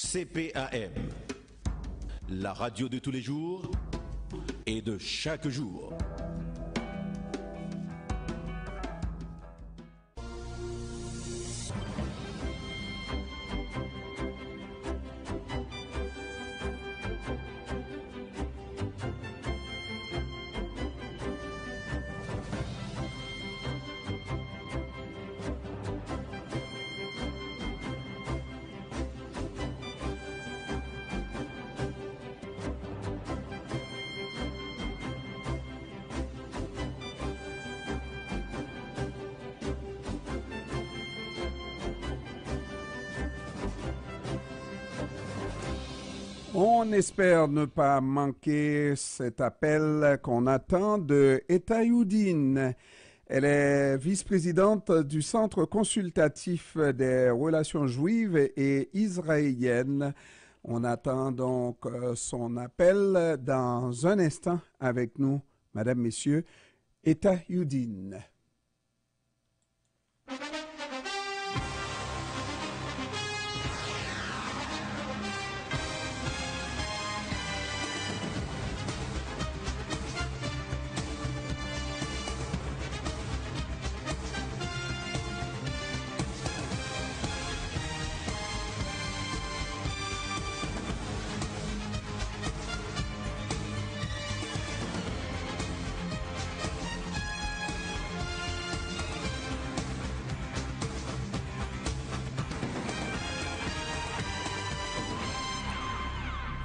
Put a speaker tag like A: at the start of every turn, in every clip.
A: CPAM, la radio de tous les jours et de chaque jour.
B: On espère ne pas manquer cet appel qu'on attend de Etta Youdine. Elle est vice-présidente du Centre consultatif des relations juives et israéliennes. On attend donc son appel dans un instant avec nous, Madame, Messieurs, Etta Youdine.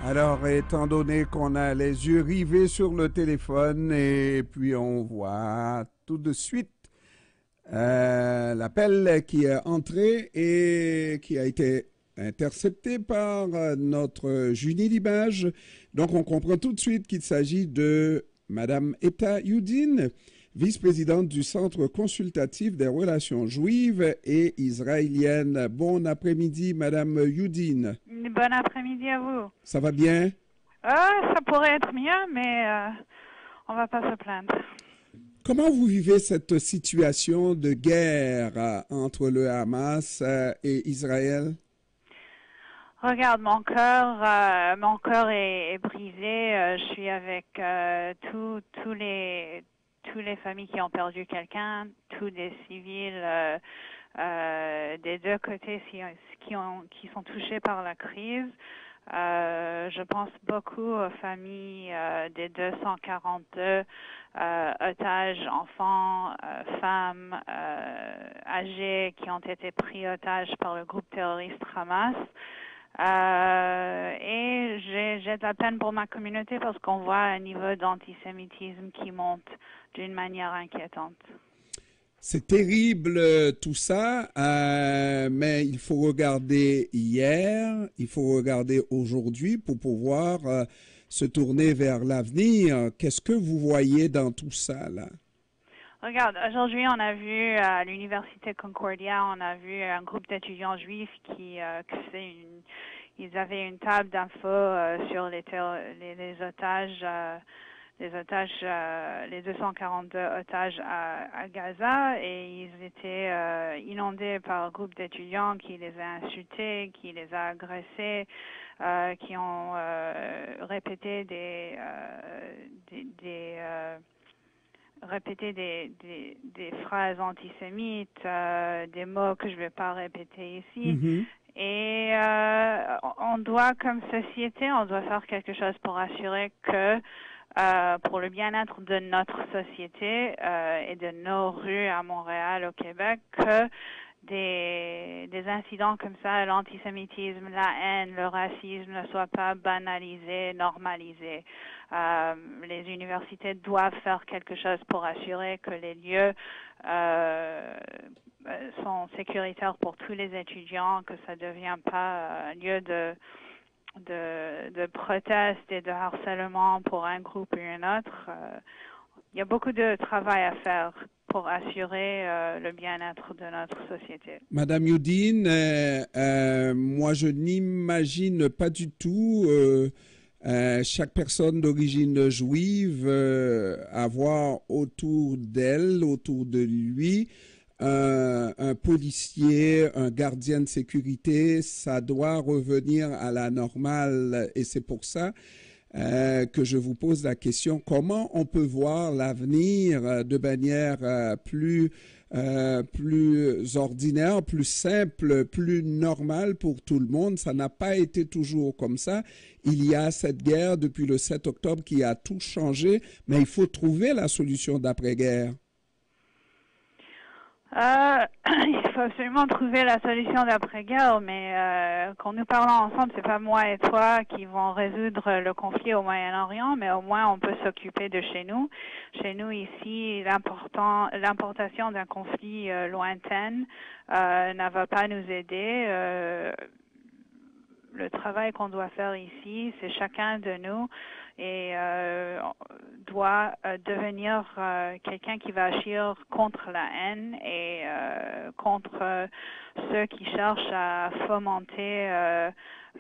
B: Alors, étant donné qu'on a les yeux rivés sur le téléphone et puis on voit tout de suite l'appel qui est entré et qui a été intercepté par notre Junie Libage. Donc, on comprend tout de suite qu'il s'agit de Madame Etta Youdine, vice-présidente du Centre consultatif des relations juives et israéliennes. Bon après-midi, Madame Youdine.
C: Bon après-midi à vous.
B: Ça va bien?
C: Ça pourrait être mieux, mais on va pas se plaindre.
B: Comment vous vivez cette situation de guerre entre le Hamas et Israël?
C: Regarde, mon cœur est brisé. Je suis avec tous les familles qui ont perdu quelqu'un, tous les civils des deux côtés qui sont touchés par la crise. Je pense beaucoup aux familles des 242 otages, enfants, femmes âgés qui ont été pris otages par le groupe terroriste Hamas. Et j'ai de la peine pour ma communauté parce qu'on voit un niveau d'antisémitisme qui monte d'une manière inquiétante.
B: C'est terrible tout ça, mais il faut regarder hier, il faut regarder aujourd'hui pour pouvoir se tourner vers l'avenir. Qu'est-ce que vous voyez dans tout ça là?
C: Regarde, aujourd'hui on a vu à l'université Concordia, on a vu un groupe d'étudiants juifs ils avaient une table d'infos sur les otages. Les 242 otages à Gaza, et ils étaient inondés par un groupe d'étudiants qui les a insultés, qui les a agressés, qui ont répété des phrases antisémites, des mots que je vais pas répéter ici.
B: Mm-hmm.
C: Et on doit, comme société, on doit faire quelque chose pour assurer que pour le bien-être de notre société et de nos rues à Montréal, au Québec, que des incidents comme ça, l'antisémitisme, la haine, le racisme ne soient pas banalisés, normalisés. Les universités doivent faire quelque chose pour assurer que les lieux sont sécuritaires pour tous les étudiants, que ça ne devient pas un lieu de proteste et de harcèlement pour un groupe ou un autre. Il y a beaucoup de travail à faire pour assurer le bien-être de notre société.
B: Madame Youdine, moi je n'imagine pas du tout chaque personne d'origine juive avoir autour d'elle, autour de lui, un policier, un gardien de sécurité, ça doit revenir à la normale. Et c'est pour ça que je vous pose la question, comment on peut voir l'avenir de manière plus ordinaire, plus simple, plus normale pour tout le monde. Ça n'a pas été toujours comme ça. Il y a cette guerre depuis le 7 octobre qui a tout changé, mais il faut trouver la solution d'après-guerre.
C: Il faut absolument trouver la solution d'après-guerre, mais quand nous parlons ensemble, c'est pas moi et toi qui vont résoudre le conflit au Moyen-Orient, mais au moins on peut s'occuper de chez nous. Chez nous ici, l'importation d'un conflit lointain ne va pas nous aider. Le travail qu'on doit faire ici, c'est chacun de nous et doit devenir quelqu'un qui va agir contre la haine et contre ceux qui cherchent à fomenter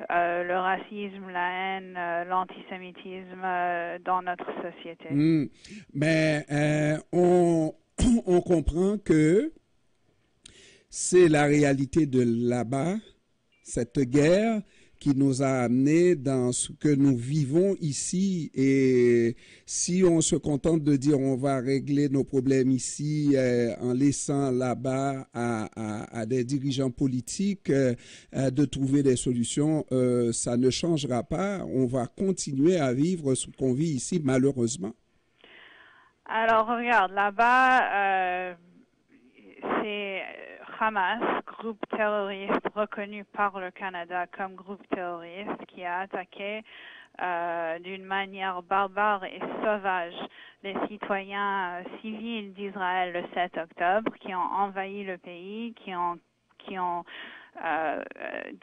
C: le racisme, la haine, l'antisémitisme dans notre société.
B: Mais on comprend que c'est la réalité de là-bas, cette guerre qui nous a amenés dans ce que nous vivons ici. Et si on se contente de dire on va régler nos problèmes ici en laissant là-bas à des dirigeants politiques de trouver des solutions, ça ne changera pas. On va continuer à vivre ce qu'on vit ici, malheureusement.
C: Alors, regarde, là-bas, c'est Hamas, groupe terroriste reconnu par le Canada comme groupe terroriste, qui a attaqué d'une manière barbare et sauvage les citoyens civils d'Israël le 7 octobre, qui ont envahi le pays, qui ont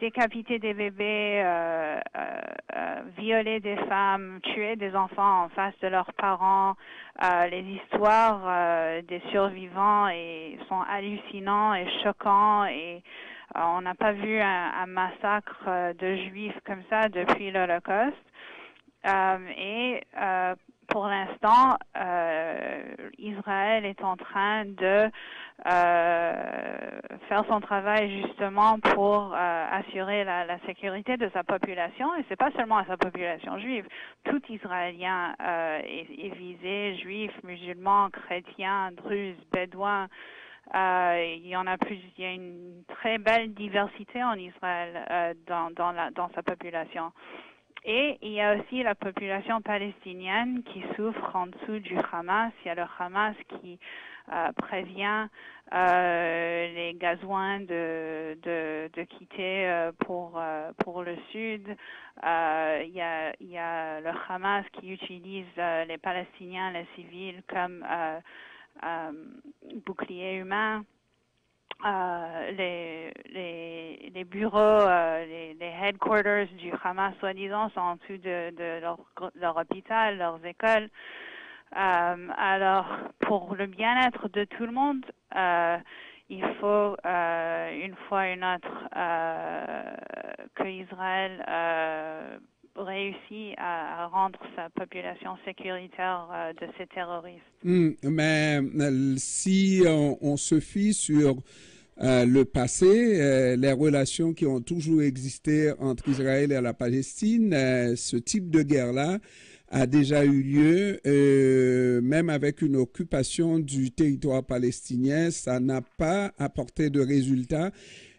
C: décapité des bébés, violé des femmes, tué des enfants en face de leurs parents. Les histoires des survivants sont hallucinants et choquants et on n'a pas vu un massacre de juifs comme ça depuis l'Holocauste. Pour l'instant, Israël est en train de faire son travail justement pour assurer la sécurité de sa population, et c'est pas seulement sa population juive. Tout Israélien est visé, juifs, musulmans, chrétiens, druzes, bédouins. Il y a une très belle diversité en Israël dans sa population. Et il y a aussi la population palestinienne qui souffre en dessous du Hamas. Il y a le Hamas qui prévient les Gazoins de quitter pour le sud. Il y a le Hamas qui utilise les Palestiniens, les civils, comme boucliers humains. Les bureaux, les headquarters du Hamas, soi-disant, sont en dessous de leur hôpital, leurs écoles. Alors, pour le bien-être de tout le monde, il faut, une fois ou une autre, que Israël réussit à rendre sa population sécuritaire de ces terroristes.
B: Mais si on se fie sur le passé, les relations qui ont toujours existé entre Israël et la Palestine, ce type de guerre-là a déjà eu lieu, même avec une occupation du territoire palestinien, ça n'a pas apporté de résultats.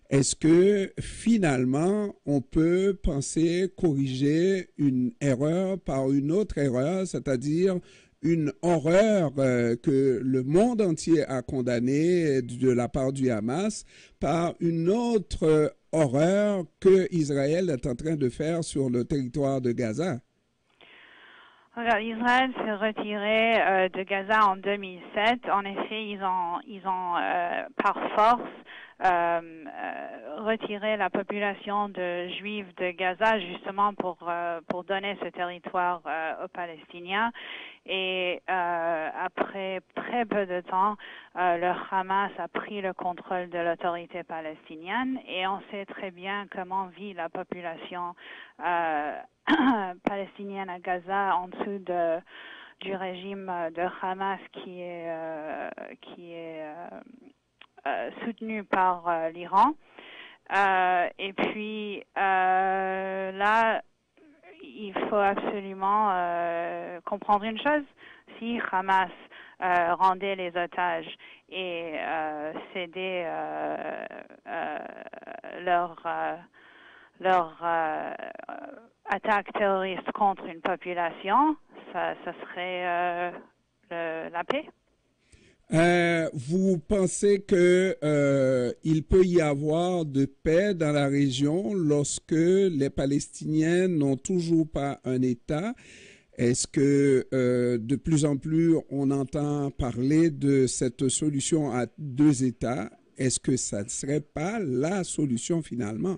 B: Est-ce que finalement, on peut penser corriger une erreur par une autre erreur, c'est-à-dire une horreur que le monde entier a condamnée de la part du Hamas par une autre horreur que Israël est en train de faire sur le territoire de Gaza?
C: Regarde, Israël s'est retiré de Gaza en 2007. En effet, ils ont par force retiré la population de Juifs de Gaza justement pour donner ce territoire aux Palestiniens. Et après très peu de temps, le Hamas a pris le contrôle de l'autorité palestinienne et on sait très bien comment vit la population palestinienne à Gaza en dessous du régime de Hamas qui est soutenu par l'Iran. Et puis là, il faut absolument comprendre une chose. Si Hamas rendait les otages et cédait leur attaque terroriste contre une population, ça serait la paix.
B: Vous pensez que il peut y avoir de paix dans la région lorsque les Palestiniens n'ont toujours pas un État? Est-ce que de plus en plus on entend parler de cette solution à deux États? Est-ce que ça ne serait pas la solution finalement?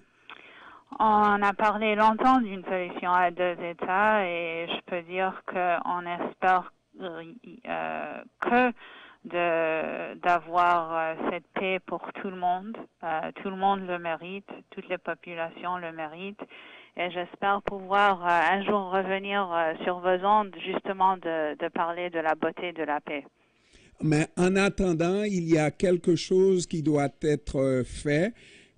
C: On a parlé longtemps d'une solution à deux États et je peux dire qu'on espère que d'avoir cette paix pour tout le monde. Tout le monde le mérite, toutes les populations le méritent. Et j'espère pouvoir un jour revenir sur vos ondes justement de parler de la beauté de la paix.
B: Mais en attendant, il y a quelque chose qui doit être fait.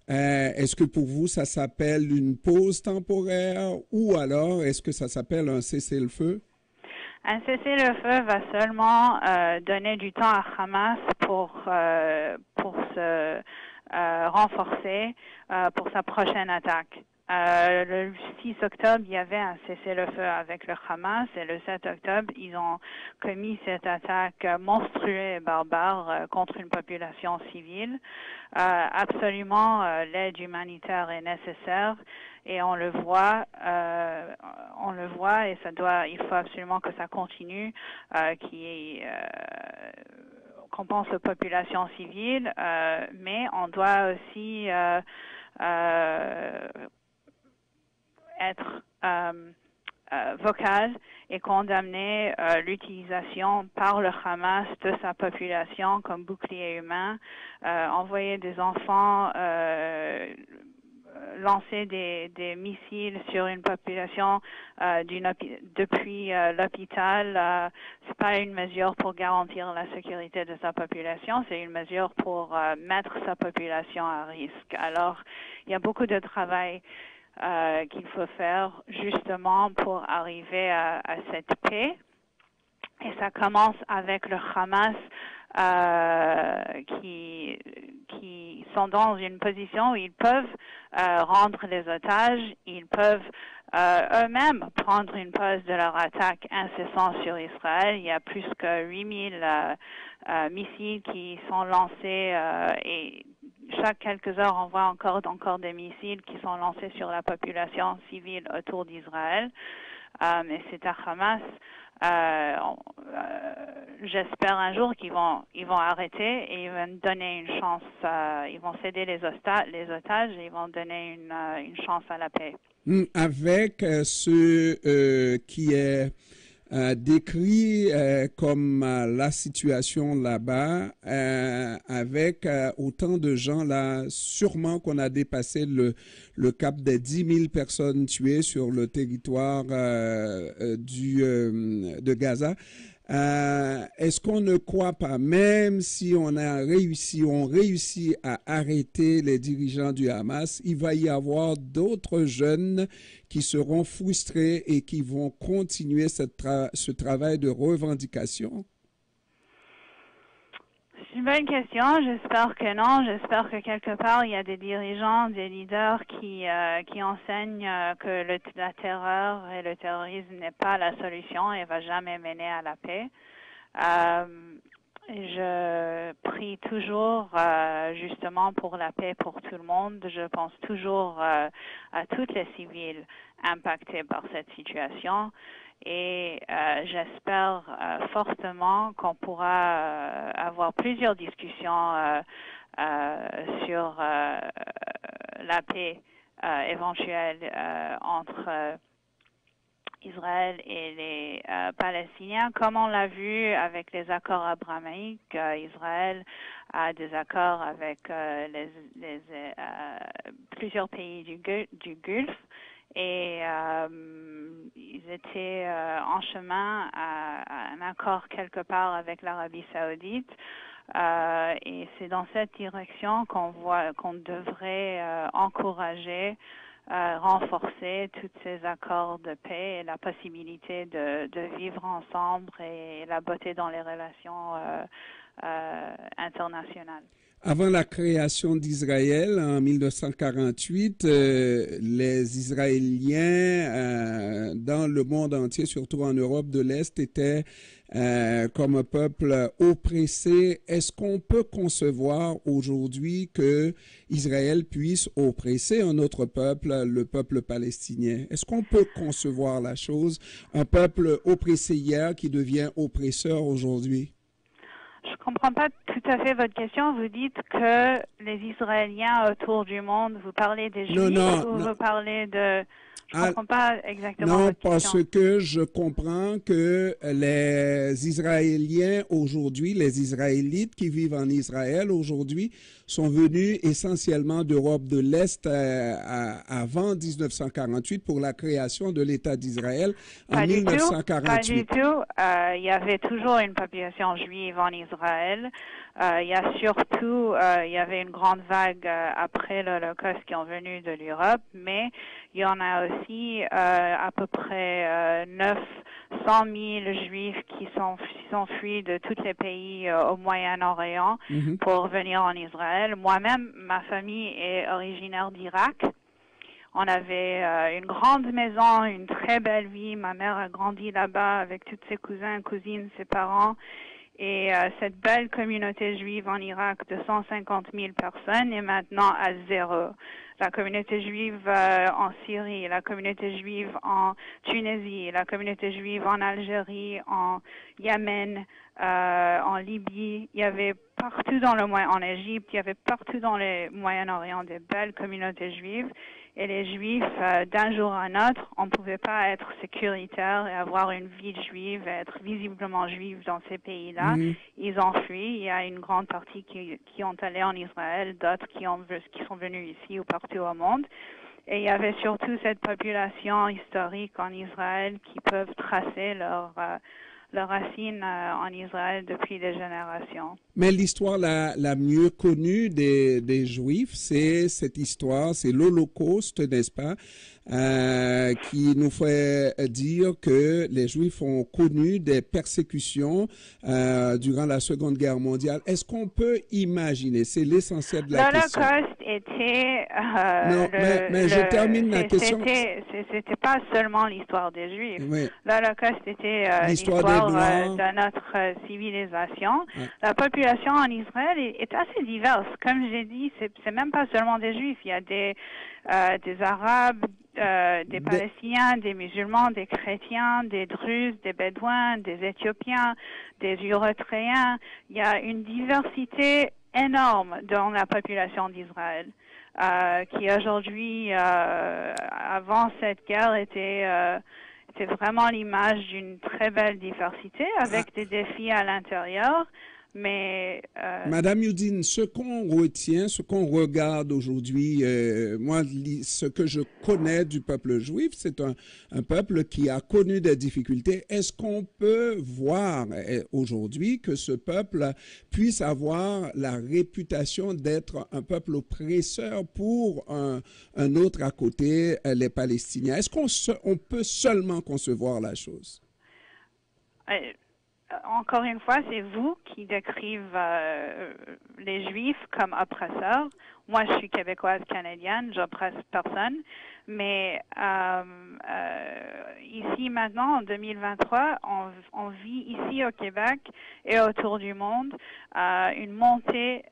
B: Est-ce que pour vous, ça s'appelle une pause temporaire ou alors est-ce que ça s'appelle un cessez-le-feu?
C: Un cessez-le-feu va seulement donner du temps à Hamas pour se renforcer pour sa prochaine attaque. Le 6 octobre, il y avait un cessez-le-feu avec le Hamas et le 7 octobre, ils ont commis cette attaque monstrueuse et barbare contre une population civile. Absolument, l'aide humanitaire est nécessaire et on le voit et il faut absolument que ça continue, qu'on pense aux populations civiles, mais on doit aussi être vocal et condamner l'utilisation par le Hamas de sa population comme bouclier humain, envoyer des enfants, lancer des missiles sur une population depuis l'hôpital. C'est pas une mesure pour garantir la sécurité de sa population, c'est une mesure pour mettre sa population à risque. Alors, il y a beaucoup de travail qu'il faut faire justement pour arriver à cette paix. Et ça commence avec le Hamas qui sont dans une position où ils peuvent rendre les otages, ils peuvent eux-mêmes prendre une pause de leur attaque incessante sur Israël. Il y a plus que 8000 missiles qui sont lancés et chaque quelques heures, on voit encore des missiles qui sont lancés sur la population civile autour d'Israël. Mais c'est à Hamas. J'espère un jour qu'ils vont arrêter et ils vont donner une chance. Ils vont céder les otages et ils vont donner une chance à la paix.
B: Avec ce qui est décrit comme la situation là-bas, avec autant de gens là, sûrement qu'on a dépassé le cap des 10 000 personnes tuées sur le territoire de Gaza. Est-ce qu'on ne croit pas, même si on réussit à arrêter les dirigeants du Hamas, il va y avoir d'autres jeunes qui seront frustrés et qui vont continuer ce travail de revendication?
C: C'est une bonne question. J'espère que non. J'espère que quelque part, il y a des dirigeants, des leaders qui enseignent que la terreur et le terrorisme n'est pas la solution et ne va jamais mener à la paix. Je prie toujours justement pour la paix pour tout le monde. Je pense toujours à tous les civils impactés par cette situation. Et j'espère fortement qu'on pourra avoir plusieurs discussions sur la paix éventuelle entre Israël et les Palestiniens. Comme on l'a vu avec les accords abrahamiques, Israël a des accords avec plusieurs pays du Golfe. Et ils étaient en chemin à un accord quelque part avec l'Arabie saoudite. Et c'est dans cette direction qu'on devrait encourager, renforcer tous ces accords de paix et la possibilité de vivre ensemble et la beauté dans les relations internationales.
B: Avant la création d'Israël en 1948, les Israéliens dans le monde entier, surtout en Europe de l'Est, étaient comme un peuple oppressé. Est-ce qu'on peut concevoir aujourd'hui que Israël puisse oppresser un autre peuple, le peuple palestinien? Est-ce qu'on peut concevoir la chose, un peuple oppressé hier qui devient oppresseur aujourd'hui?
C: Je comprends pas tout à fait votre question. Vous dites que les Israéliens autour du monde, vous parlez des Juifs ou vous parlez de... Je ne comprends pas exactement votre question.
B: Non, parce que je comprends que les Israéliens aujourd'hui, les Israélites qui vivent en Israël aujourd'hui, sont venus essentiellement d'Europe de l'Est avant 1948 pour la création de l'État d'Israël en 1948.
C: Pas du tout. Il y avait toujours une population juive en Israël. Il y a surtout, il y avait une grande vague après l'Holocauste qui est venue de l'Europe, mais il y en a aussi à peu près 900 000 Juifs qui sont fuis de tous les pays au Moyen-Orient pour venir en Israël. Moi-même, ma famille est originaire d'Irak. On avait une grande maison, une très belle vie. Ma mère a grandi là-bas avec tous ses cousins, cousines, ses parents. Et cette belle communauté juive en Irak de 150 000 personnes est maintenant à zéro. La communauté juive en Syrie, la communauté juive en Tunisie, la communauté juive en Algérie, en Yémen, en Libye. Il y avait partout en Égypte, il y avait partout dans le Moyen-Orient des belles communautés juives. Et les Juifs, d'un jour à un autre, on ne pouvait pas être sécuritaire et avoir une vie juive, être visiblement juif dans ces pays-là. Ils ont fui. Il y a une grande partie qui ont allé en Israël, d'autres qui sont venus ici ou partout au monde. Et il y avait surtout cette population historique en Israël qui peuvent tracer leurs racines en Israël depuis des générations.
B: Mais l'histoire la mieux connue des Juifs, c'est cette histoire, c'est l'Holocauste, n'est-ce pas, qui nous fait dire que les Juifs ont connu des persécutions durant la Seconde Guerre mondiale. Est-ce qu'on peut imaginer, c'est l'essentiel de la question.
C: L'Holocauste était...
B: non, mais je termine la question.
C: C'était pas seulement l'histoire des Juifs.
B: Oui.
C: L'Holocauste était l'histoire de notre civilisation.
B: Ouais.
C: La population en Israël est assez diverse. Comme j'ai dit, c'est même pas seulement des Juifs. Il y a des Arabes, des Palestiniens, des musulmans, des chrétiens, des Druzes, des Bédouins, des Éthiopiens, des Érythréens. Il y a une diversité énorme dans la population d'Israël, qui aujourd'hui, avant cette guerre, était vraiment l'image d'une très belle diversité avec des défis à l'intérieur. Mais
B: Madame Youdine, ce qu'on retient, ce qu'on regarde aujourd'hui, moi, ce que je connais du peuple juif, c'est un peuple qui a connu des difficultés. Est-ce qu'on peut voir aujourd'hui que ce peuple puisse avoir la réputation d'être un peuple oppresseur pour un autre à côté, les Palestiniens? Est-ce qu'on peut seulement concevoir la chose?
C: Encore une fois, c'est vous qui décrivez les Juifs comme oppresseurs. Moi, je suis québécoise canadienne, j'oppresse personne. Mais ici, maintenant, en 2023, on vit ici au Québec et autour du monde une montée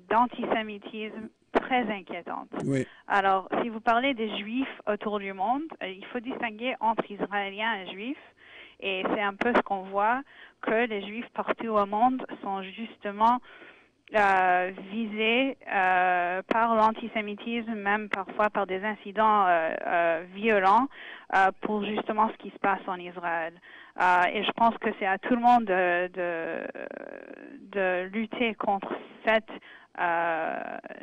C: d'antisémitisme très inquiétante.
B: Oui.
C: Alors, si vous parlez des Juifs autour du monde, il faut distinguer entre Israéliens et Juifs. Et c'est un peu ce qu'on voit, que les Juifs partout au monde sont justement visés par l'antisémitisme, même parfois par des incidents violents pour justement ce qui se passe en Israël. Et je pense que c'est à tout le monde de lutter contre cette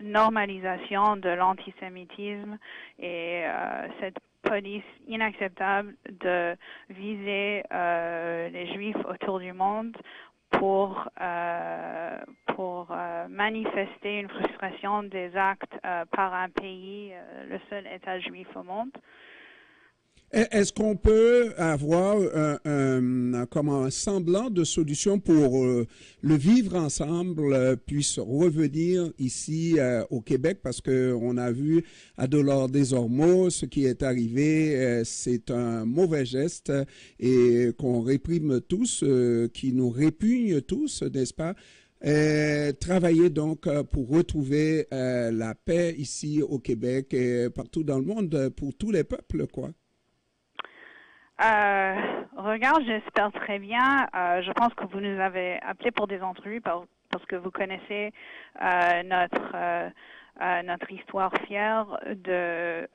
C: normalisation de l'antisémitisme et cette police inacceptable de viser les Juifs autour du monde pour pour manifester une frustration des actes par un pays, le seul État juif au monde.
B: Est-ce qu'on peut avoir comme un semblant de solution pour le vivre ensemble puisse revenir ici au Québec? Parce qu'on a vu à Dollard-des-Ormeaux ce qui est arrivé. C'est un mauvais geste et qu'on réprime tous, qui nous répugne tous, n'est-ce pas? Travailler donc pour retrouver la paix ici au Québec et partout dans le monde pour tous les peuples, quoi.
C: Regarde, j'espère très bien. Je pense que vous nous avez appelé pour des entrevues parce que vous connaissez notre histoire fière de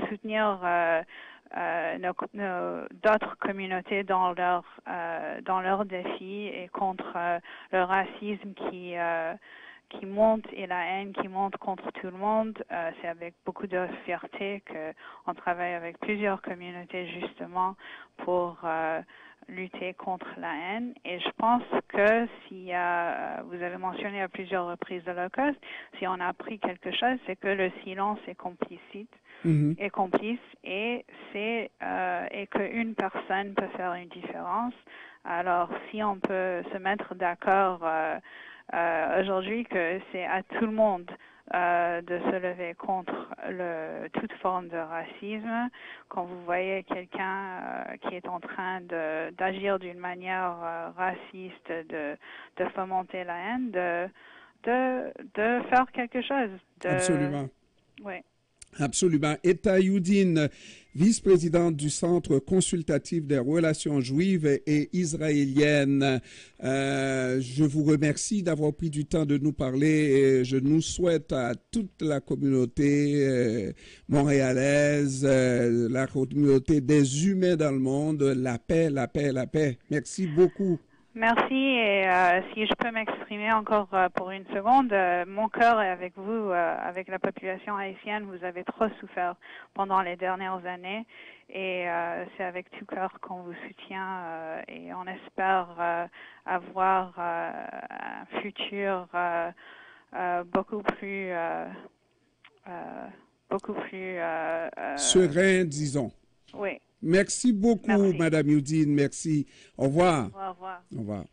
C: soutenir d'autres communautés dans leurs défis et contre le racisme qui monte et la haine qui monte contre tout le monde. C'est avec beaucoup de fierté qu'on travaille avec plusieurs communautés justement pour lutter contre la haine. Et je pense que si vous avez mentionné à plusieurs reprises l'Holocauste, si on a appris quelque chose, c'est que le silence est complicite. Est complice et qu'une personne peut faire une différence. Alors, si on peut se mettre d'accord aujourd'hui que c'est à tout le monde de se lever contre toute forme de racisme, quand vous voyez quelqu'un qui est en train d'agir d'une manière raciste, de fomenter la haine, de faire quelque chose.
B: Absolument.
C: Oui.
B: Absolument. Etayoudine, vice-présidente du Centre consultatif des relations juives et israéliennes. Je vous remercie d'avoir pris du temps de nous parler et je nous souhaite à toute la communauté montréalaise, la communauté des humains dans le monde, la paix, la paix, la paix. Merci beaucoup.
C: Merci et si je peux m'exprimer encore pour une seconde, mon cœur est avec vous, avec la population haïtienne. Vous avez trop souffert pendant les dernières années et c'est avec tout cœur qu'on vous soutient et on espère avoir un futur beaucoup plus
B: serein, disons.
C: Oui.
B: Merci beaucoup,
C: Merci.
B: Madame Youdine. Merci. Au revoir.
C: Au revoir.
B: Au revoir.